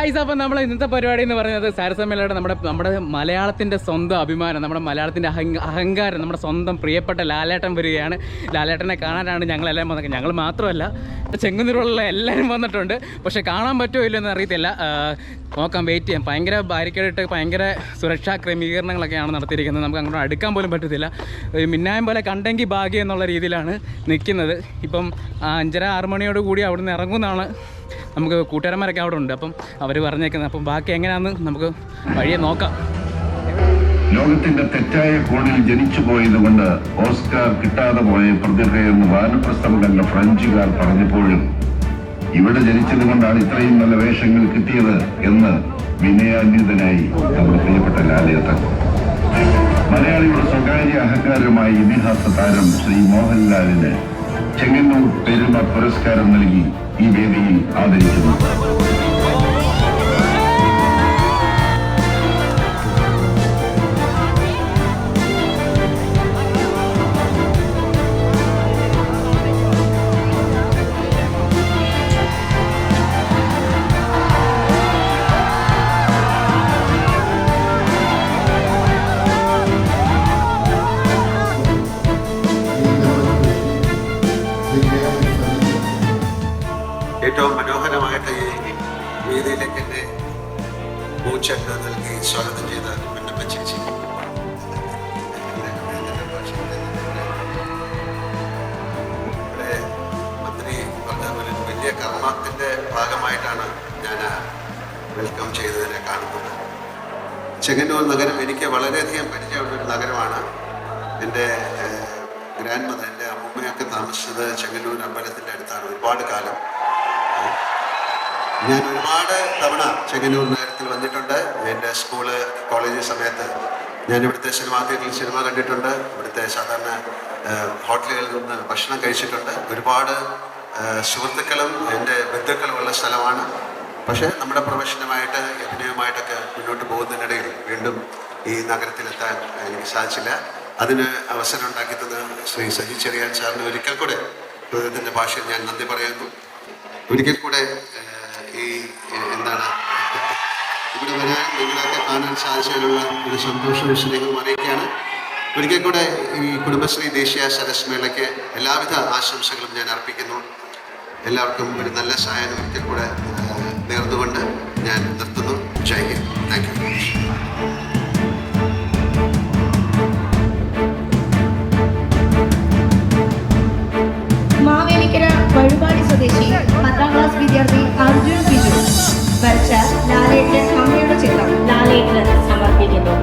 Guys, അപ്പം നമ്മൾ ഇന്നത്തെ പരിപാടി എന്ന് പറയുന്നത് സരസമ്മേളയുടെ നമ്മുടെ മലയാളത്തിൻ്റെ സ്വന്തം അഭിമാനം, നമ്മുടെ മലയാളത്തിൻ്റെ അഹങ്കാരം, നമ്മുടെ സ്വന്തം പ്രിയപ്പെട്ട ലാലേട്ടൻ വരികയാണ്. ലാലേട്ടനെ കാണാനാണ് ഞങ്ങളെല്ലാം വന്നത്. ഞങ്ങൾ മാത്രമല്ല, ചെങ്ങന്നൂരുള്ള എല്ലാവരും വന്നിട്ടുണ്ട്. പക്ഷേ കാണാൻ പറ്റുമോ ഇല്ലെന്ന് അറിയത്തില്ല. നോക്കാം, വെയിറ്റ് ചെയ്യാം. ഭയങ്കര ബാരിക്കേഡിട്ട് ഭയങ്കര സുരക്ഷാ ക്രമീകരണങ്ങളൊക്കെയാണ് നടത്തിയിരിക്കുന്നത്. നമുക്ക് അങ്ങോട്ട് അടുക്കാൻ പോലും പറ്റത്തില്ല. മിന്നായം പോലെ കണ്ടെങ്കിൽ ഭാഗ്യം എന്നുള്ള രീതിയിലാണ് നിൽക്കുന്നത്. ഇപ്പം 5:30-6 മണിയോട് കൂടി അവിടെ നിന്ന് ഇറങ്ങുമെന്നാണ് നമുക്ക് കൂട്ടുകാരന്മാരൊക്കെ അവിടെ ഉണ്ട്. അപ്പം അവർ പറഞ്ഞേക്കുന്നത്. അപ്പം ബാക്കി എങ്ങനെയാണെന്ന് നമുക്ക് വഴിയെ നോക്കാം. ലോകത്തിന്റെ തെറ്റായ കോണിൽ ജനിച്ചു പോയതുകൊണ്ട് ഓസ്കാർ കിട്ടാതെ പോയ പ്രതിഭയെന്ന് വാനപ്രസ്ഥം കണ്ട ഫ്രഞ്ചുകാർ പറഞ്ഞപ്പോഴും ഇവിടെ ജനിച്ചത് കൊണ്ടാണ് ഇത്രയും നല്ല വേഷങ്ങൾ കിട്ടിയത് എന്ന് വിനയാന്വിതനായി നമ്മുടെ പ്രിയപ്പെട്ട ലാലേട്ടൻ. മലയാളിയുടെ സ്വകാര്യ അഹങ്കാരമായ ഇതിഹാസ താരം ശ്രീ മോഹൻലാലിന് ചെങ്ങന്നൂർ പെരുമ പുരസ്കാരം നൽകി ഈ വേദിയിൽ ആദരിക്കുന്നു. ഏറ്റവും മനോഹരമായിട്ട് ഈ വേദിയിലേക്ക് എന്നെ പൂച്ചെണ്ട് നൽകി സ്വാഗതം ചെയ്ത കുഞ്ഞമ്മ ചേച്ചി, ഇവിടെ മന്ത്രി പറഞ്ഞ പോലെ വലിയ കർമ്മത്തിൻ്റെ ഭാഗമായിട്ടാണ് ഞാൻ വെൽക്കം ചെയ്തതിനെ കാണുന്നത്. ചെങ്ങന്നൂർ നഗരം എനിക്ക് വളരെയധികം പരിചയമുള്ളൊരു നഗരമാണ്. എൻ്റെ ഗ്രാൻഡ് മദർ, എൻ്റെ അമ്മൂമ്മയൊക്കെ താമസിച്ചത് ചെങ്ങന്നൂർ അമ്പലത്തിൻ്റെ അടുത്താണ് ഒരുപാട് കാലം. ഞാൻ ഒരുപാട് തവണ ചെങ്ങന്നൂർ നഗരത്തിൽ വന്നിട്ടുണ്ട്. എൻ്റെ സ്കൂള് കോളേജ് സമയത്ത് ഞാൻ ഇവിടുത്തെ സിനിമാ തിയേറ്ററിൽ സിനിമ കണ്ടിട്ടുണ്ട്. ഇവിടുത്തെ സാധാരണ ഹോട്ടലുകളിൽ നിന്ന് ഭക്ഷണം കഴിച്ചിട്ടുണ്ട്. ഒരുപാട് സുഹൃത്തുക്കളും എൻ്റെ ബന്ധുക്കളും ഉള്ള സ്ഥലമാണ്. പക്ഷേ നമ്മുടെ പ്രൊഫഷനുമായിട്ട് അഭിനയവുമായിട്ടൊക്കെ മുന്നോട്ട് പോകുന്നതിനിടയിൽ വീണ്ടും ഈ നഗരത്തിലെത്താൻ എനിക്ക് സാധിച്ചില്ല. അതിന് അവസരം ഉണ്ടാക്കി തന്ന ശ്രീ സജി ചെറിയാൻ സാറിന് ഒരിക്കൽ കൂടെ ഹൃദയത്തിൻ്റെ ഭാഷയിൽ ഞാൻ നന്ദി പറയുന്നു. ഒരിക്കൽ കൂടെ ഈ എന്താണ് ഇവിടെ വരാൻ നിങ്ങളൊക്കെ കാണാൻ സാധിച്ചതിനുള്ള ഒരു സന്തോഷവും സ്നേഹവും അറിയിക്കുകയാണ്. ഒരിക്കൽ കൂടെ ഈ കുടുംബശ്രീ ദേശീയ സരസ് മേളയ്ക്ക് എല്ലാവിധ ആശംസകളും ഞാൻ അർപ്പിക്കുന്നു. എല്ലാവർക്കും ഒരു നല്ല സായനം ഒരിക്കൽ കൂടെ നേർന്നുകൊണ്ട് ഞാൻ നിർത്തുന്നു. ജയ് ഹിന്ദ്. Thank you. മാവേലിക്കര വഴുപാടി സ്വദേശി 10ാം ക്ലാസ് വിദ്യാർത്ഥി അർജുൻ ബിജു വരച്ച ലാലേട്ടൻ അമ്മയുടെ ചിത്രം ലാലേട്ടൻ സമർപ്പിക്കുന്നു.